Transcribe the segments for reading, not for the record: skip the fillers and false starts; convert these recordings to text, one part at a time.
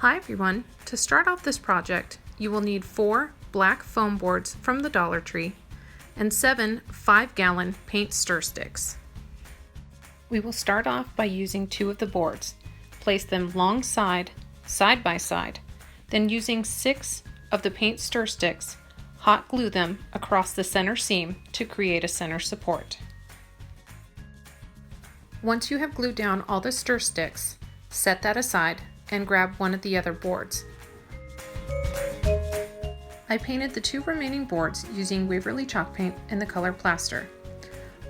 Hi everyone! To start off this project, you will need 4 black foam boards from the Dollar Tree and 7 5-gallon paint stir sticks. We will start off by using 2 of the boards. Place them side by side, then using 6 of the paint stir sticks, hot glue them across the center seam to create a center support. Once you have glued down all the stir sticks, set that aside and grab one of the other boards. I painted the 2 remaining boards using Waverly chalk paint in the color plaster.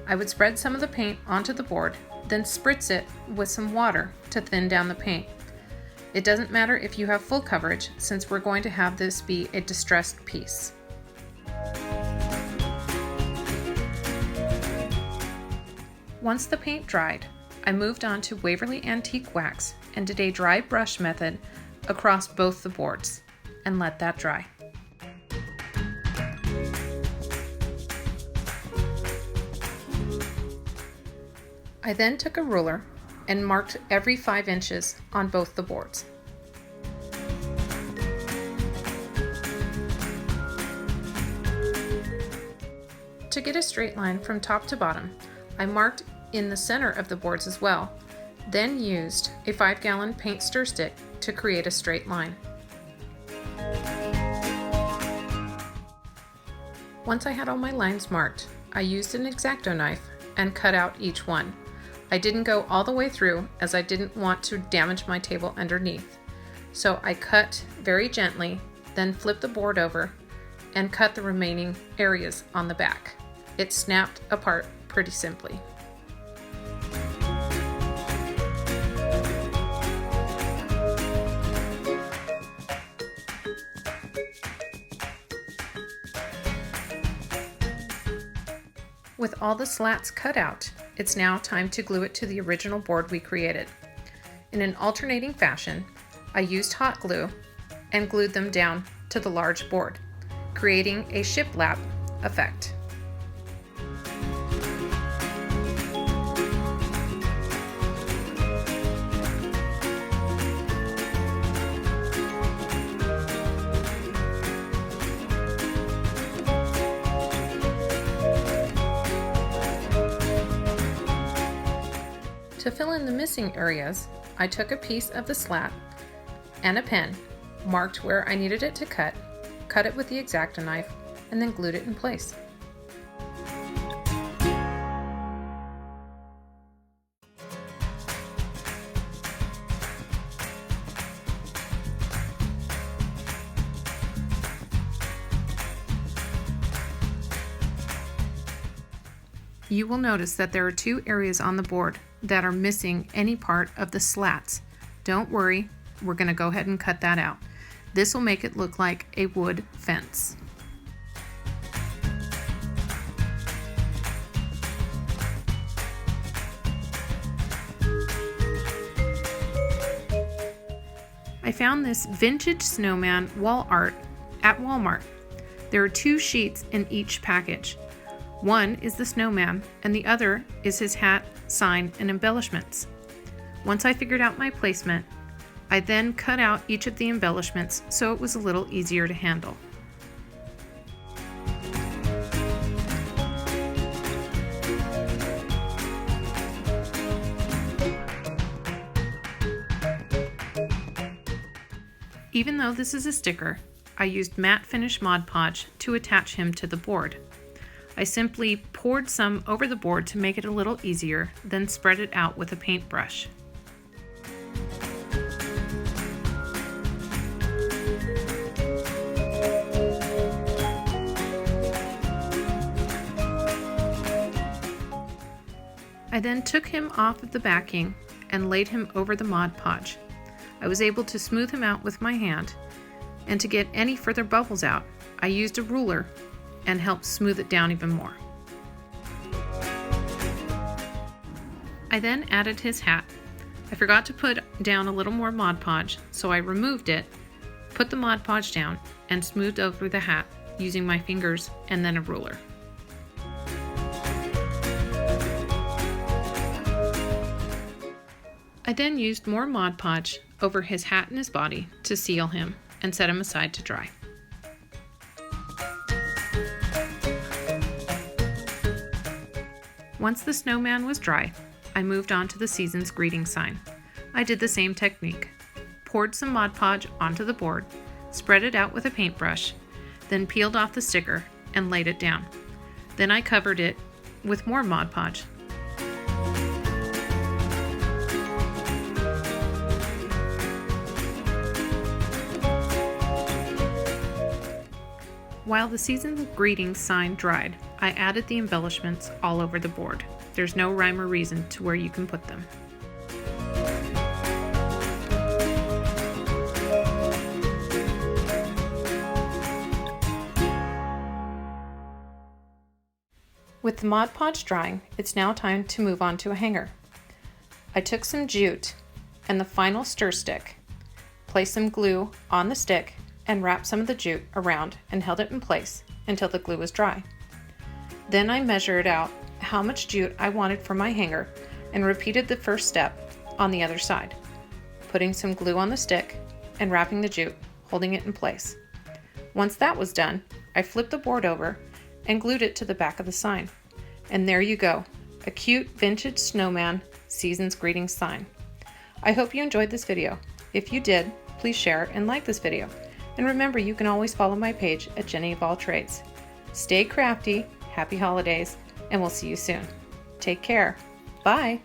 I would spread some of the paint onto the board, then spritz it with some water to thin down the paint. It doesn't matter if you have full coverage, since we're going to have this be a distressed piece. Once the paint dried, I moved on to Waverly Antique Wax and did a dry brush method across both the boards and let that dry. I then took a ruler and marked every 5 inches on both the boards. To get a straight line from top to bottom, I marked in the center of the boards as well, then used a 5-gallon paint stir stick to create a straight line. Once I had all my lines marked, I used an X-Acto knife and cut out each one. I didn't go all the way through as I didn't want to damage my table underneath. So I cut very gently, then flipped the board over and cut the remaining areas on the back. It snapped apart pretty simply. With all the slats cut out, it's now time to glue it to the original board we created. In an alternating fashion, I used hot glue and glued them down to the large board, creating a shiplap effect. To fill in the missing areas, I took a piece of the slat and a pen, marked where I needed it to cut it with the X-Acto knife, and then glued it in place. You will notice that there are 2 areas on the board that are missing any part of the slats. Don't worry, we're going to go ahead and cut that out. This will make it look like a wood fence. I found this Vintage Snowman wall art at Walmart. There are 2 sheets in each package. One is the snowman, and the other is his hat, sign, and embellishments. Once I figured out my placement, I then cut out each of the embellishments so it was a little easier to handle. Even though this is a sticker, I used matte finish Mod Podge to attach him to the board. I simply poured some over the board to make it a little easier, then spread it out with a paintbrush. I then took him off of the backing and laid him over the Mod Podge. I was able to smooth him out with my hand, and to get any further bubbles out, I used a ruler and helped smooth it down even more. I then added his hat. I forgot to put down a little more Mod Podge, so I removed it, put the Mod Podge down, and smoothed over the hat using my fingers and then a ruler. I then used more Mod Podge over his hat and his body to seal him and set him aside to dry. Once the snowman was dry, I moved on to the season's greeting sign. I did the same technique. Poured some Mod Podge onto the board, spread it out with a paintbrush, then peeled off the sticker and laid it down. Then I covered it with more Mod Podge. While the season's greetings sign dried, I added the embellishments all over the board. There's no rhyme or reason to where you can put them. With the Mod Podge drying, it's now time to move on to a hanger. I took some jute and the final stir stick, placed some glue on the stick, and wrapped some of the jute around and held it in place until the glue was dry. Then I measured out how much jute I wanted for my hanger and repeated the first step on the other side, putting some glue on the stick and wrapping the jute, holding it in place. Once that was done, I flipped the board over and glued it to the back of the sign. And there you go, a cute vintage snowman season's greetings sign. I hope you enjoyed this video. If you did, please share and like this video. And remember, you can always follow my page at Jenny of All Trades. Stay crafty, happy holidays, and we'll see you soon. Take care. Bye.